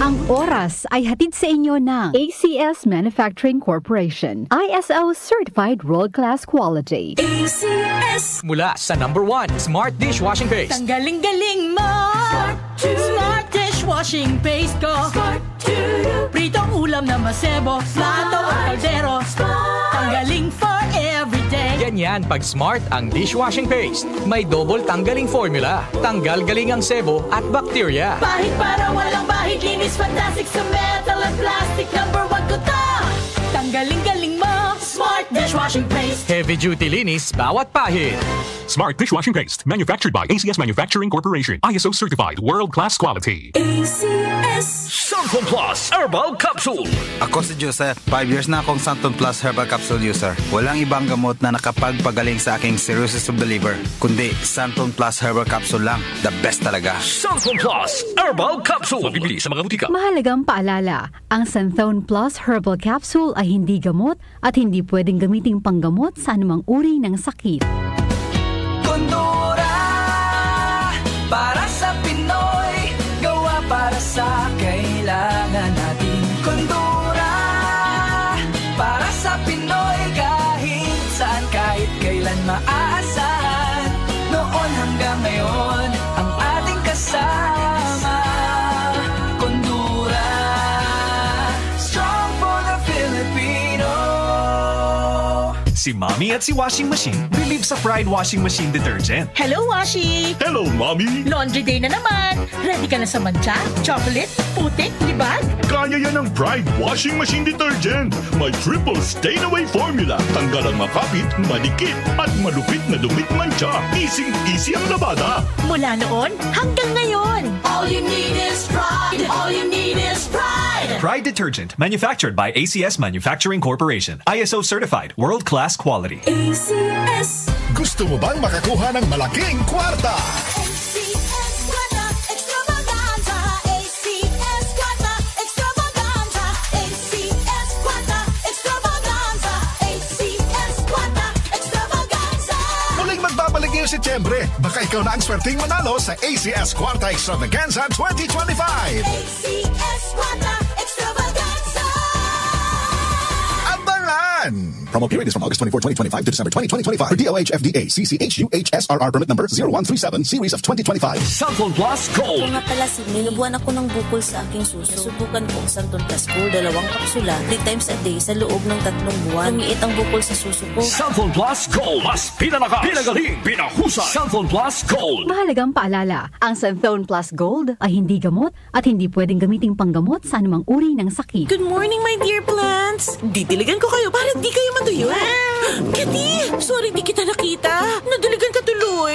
Ang oras ay hatid sa inyo ng ACS Manufacturing Corporation. ISO Certified World-Class Quality. ACS! Mula sa #1 Smart Dishwashing Paste. Tanggaling-galing mo! Smart Dishwashing Paste ko! Pritong ulam na masebo, plato o kaldero. Tanggaling for everyday. Ganyan pag Smart ang dishwashing paste. May double tanggaling formula. Tanggal galing ang sebo at bakterya. Bahid para walang bahid, linis fantastic sa metal at plastic. #1 ko to! Tanggaling-galing mo, Smart Dishwashing Paste. Heavy duty linis bawat pahid. Smart Dishwashing Paste, manufactured by ACS Manufacturing Corporation. ISO certified, world-class quality. ACS. Santon Plus Herbal Capsule. Ako si Joseph. 5 years na akong Santon Plus Herbal Capsule user. Walang ibang gamot na nakapagpagaling sa aking cirrhosis of the liver, kundi Santon Plus Herbal Capsule lang. The best talaga. Santon Plus Herbal Capsule. Mabibili sa mga butika. Mahalagang paalala, ang Santhone Plus Herbal Capsule ay hindi gamot at hindi pwedeng gamiting panggamot sa anumang uri ng sakit. Kondura, para sa Pinoy, gawa para sa kailangan natin. Kondura, para sa Pinoy, kahit saan, kahit kailan maaasahan. Noon hanggang ngayon, ang ating kasama. Kondura, strong for the Filipino. Si Mommy at si Washing Machine believe sa Pride Washing Machine Detergent. Hello, Washi! Hello, Mommy! Laundry day na naman! Ready ka na sa mancha, chocolate, putik, libag? Kaya yan ang Pride Washing Machine Detergent. May triple stain-away formula. Tanggal ang makapit, malikit, at malupit na dumit mancha. Easy ang labada. Mula noon hanggang ngayon. All you need is pride. All you need is pride. Pride Detergent, manufactured by ACS Manufacturing Corporation. ISO certified, world-class quality. ACS. Gusto mo bang makakuha ng malaking kwarta? ACS Kwarta Extravaganza. ACS Kwarta Extravaganza. ACS Kwarta Extravaganza. ACS Kwarta Extravaganza. Muling magbabalik ngayong Setyembre. Baka ikaw na ang swerteng manalo sa ACS Kwarta Extravaganza 2025. ACS Kwarta Extravaganza. Abangan! Promo period is from August 24, 2025 to December 20, 2025 for DOH FDA CCHUHSRR permit number 0137 series of 2025. Santon Plus Gold. Kung nga pala, ninubuan ako ng bukol sa aking suso. Subukan ko ang Santon Plus Gold, 2 kapsula, 3 times a day sa loob ng 3 buwan. Lumiit ang bukol sa suso ko. Santon Plus Gold. Mas pinalakas, pinagaling, pinahusay. Santon Plus Gold. Mahalagang paalala, ang Santhone Plus Gold ay hindi gamot at hindi pwedeng gamiting panggamot sa anumang uri ng sakit. Good morning, my dear plants! Didiligan ko kayo para di kayo matuyo. Kitty! Sorry di kita nakita. Nadiligan ka tuloy.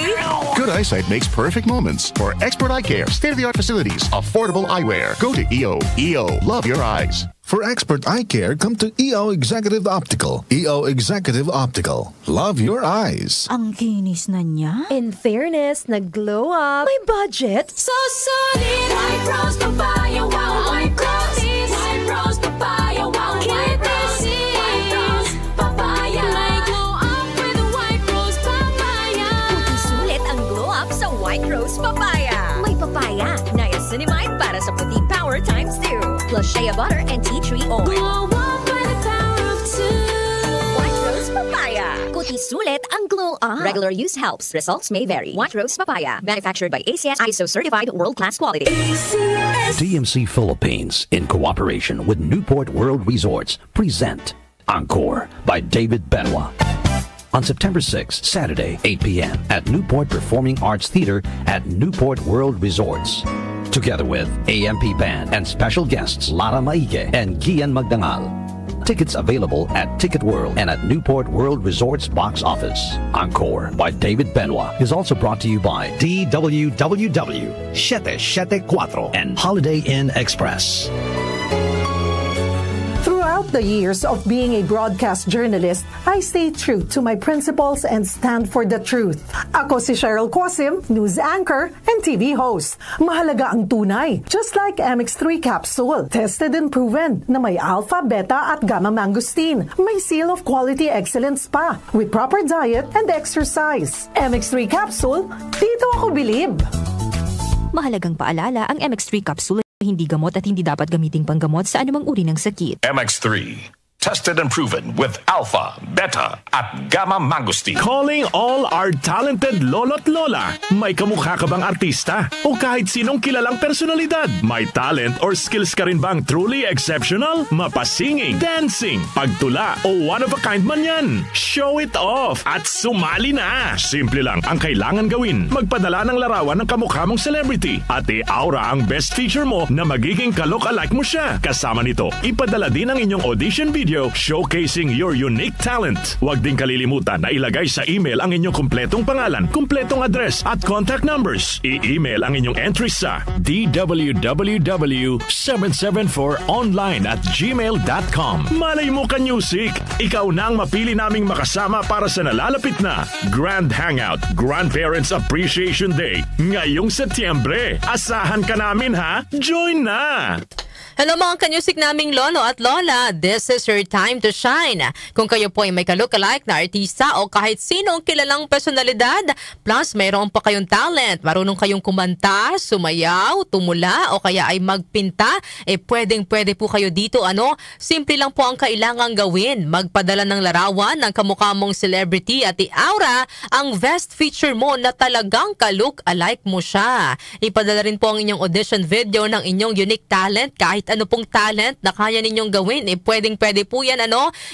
Good eyesight makes perfect moments. For expert eye care, state-of-the-art facilities, affordable eyewear. Go to EO. EO, love your eyes. For expert eye care, come to EO Executive Optical. EO Executive Optical. Love your eyes. Ang kinis na niya. In fairness, nag-glow up. May budget. So solid. White Rose Papaya. Wow, White Rose. White Rose Papaya. Wow, White Rose. White Rose Papaya. May glow up with a White Rose Papaya. Puti sulit ang glow up sa White Rose Papaya. May papaya, niacinamide para sa puti power times 2. Plus shea butter and tea tree oil. Glow up by the power of 2. White Rose Papaya. Puti sulit ang glow up. Regular use helps. Results may vary. White Rose Papaya. Manufactured by ACS ISO certified world-class quality. ACS. DMC Philippines, in cooperation with Newport World Resorts, present Encore by David Benoit. On September 6, Saturday, 8 p.m. at Newport Performing Arts Theater at Newport World Resorts. Together with AMP Band and special guests Lara Maike and Gian Magdangal. Tickets available at Ticket World and at Newport World Resorts box office. Encore by David Benoit is also brought to you by DWWW 774 and Holiday Inn Express. Throughout the years of being a broadcast journalist, I stay true to my principles and stand for the truth. Ako si Cheryl Quasim, news anchor and TV host. Mahalaga ang tunay, just like MX3 capsule. Tested and proven na may alpha, beta at gamma mangosteen. May seal of quality excellence pa with proper diet and exercise. MX3 capsule, dito ako bilib. Mahalagang paalala, ang MX3 capsule Hindi gamot at hindi dapat gamiting panggamot sa anumang uri ng sakit. MX3. Tested and proven with alpha, beta, at gamma mangosteen. Calling all our talented lolo't lola. May kamukha ka bang artista? O kahit sinong kilalang personalidad? May talent or skills ka rin bang truly exceptional? Mapasinging, dancing, pagtula, o one-of-a-kind man yan? Show it off at sumali na! Simple lang ang kailangan gawin. Magpadala ng larawan ng kamukha mong celebrity at i-aura ang best feature mo na magiging ka-look-alike mo siya. Kasama nito, ipadala din ang inyong audition video showcasing your unique talent. Huwag din kalilimutan na ilagay sa email ang inyong kumpletong pangalan, kumpletong address at contact numbers. I-email ang inyong entries sa dww774online@gmail.com. Malay mo ka music! Ikaw na ang mapili naming makasama para sa nalalapit na Grand Hangout Grandparents Appreciation Day ngayong Setyembre. Asahan ka namin ha! Join na! Hello mga kanyusik naming lolo at lola, this is your time to shine. Kung kayo po ay may ka-look-alike na artista o kahit sinong kilalang personalidad, plus mayroon pa kayong talent, marunong kayong kumanta, sumayaw, tumula o kaya ay magpinta, pwedeng-pwede po kayo dito. Simple lang po ang kailangang gawin. Magpadala ng larawan ng kamukha mong celebrity at i-aura ang best feature mo na talagang ka-look-alike mo siya. Ipadala rin po ang inyong audition video ng inyong unique talent, kahit ano pong talent na kaya ninyong gawin. Pwedeng-pwede po yan,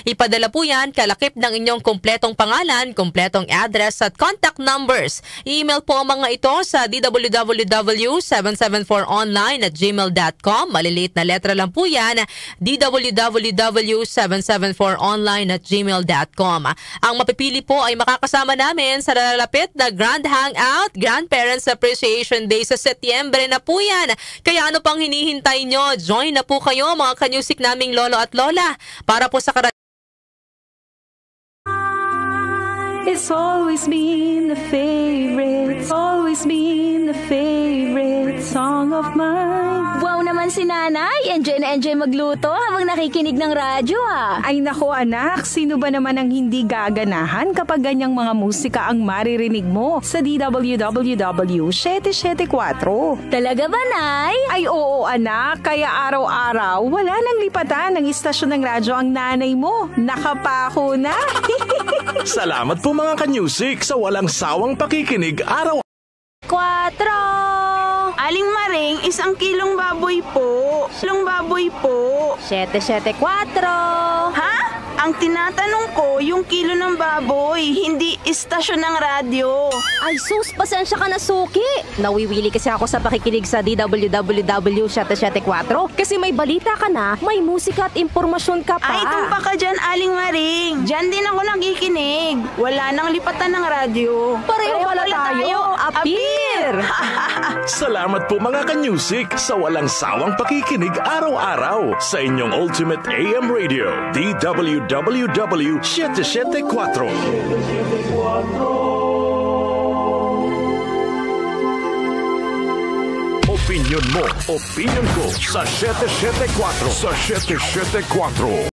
Ipadala po yan kalakip ng inyong kumpletong pangalan, kumpletong address at contact numbers. I-email po ang mga ito sa www.774online@gmail.com. Maliliit na letra lang po yan, www.774online@gmail.com. Ang mapipili po ay makakasama namin sa lalapit na Grand Hangout Grandparents Appreciation Day sa Setyembre na po yan. Kaya ano pang hinihintay nyo? Join na po kayo mga kanyusik naming lolo at lola para po sa It's always been the favorite, it's always been the favorite song of mine. Wow naman si nanay, enjoy na enjoy magluto habang nakikinig ng radyo Ay nako anak, sino ba naman ang hindi gaganahan kapag ganyang mga musika ang maririnig mo sa DWWW 774? Talaga ba, Nay? Ay oo anak, kaya araw-araw wala nang lipatan ng istasyon ng radyo ang nanay mo. Nakapako na. Salamat po mga kanyusik sa walang sawang pakikinig araw. 4. Aling Maring, 1 kilong baboy po. 774. Ha? Ang tinatanong ko, yung kilo ng baboy, hindi istasyon ng radyo. Ay sus, pasensya ka na suki. Nawiwili kasi ako sa pakikinig sa DWWW 774 kasi may balita ka na, may musika at impormasyon ka pa. Ay, tumpa ka dyan, Aling Maring. Dyan din ako nakikinig. Wala nang lipatan ng radyo. Pareho pala tayo. Appear! Salamat po mga kanyusik sa walang sawang pakikinig araw-araw sa inyong Ultimate AM Radio, DWWW 774. Opinyon mo, opinyon ko sa 774. Sa 774.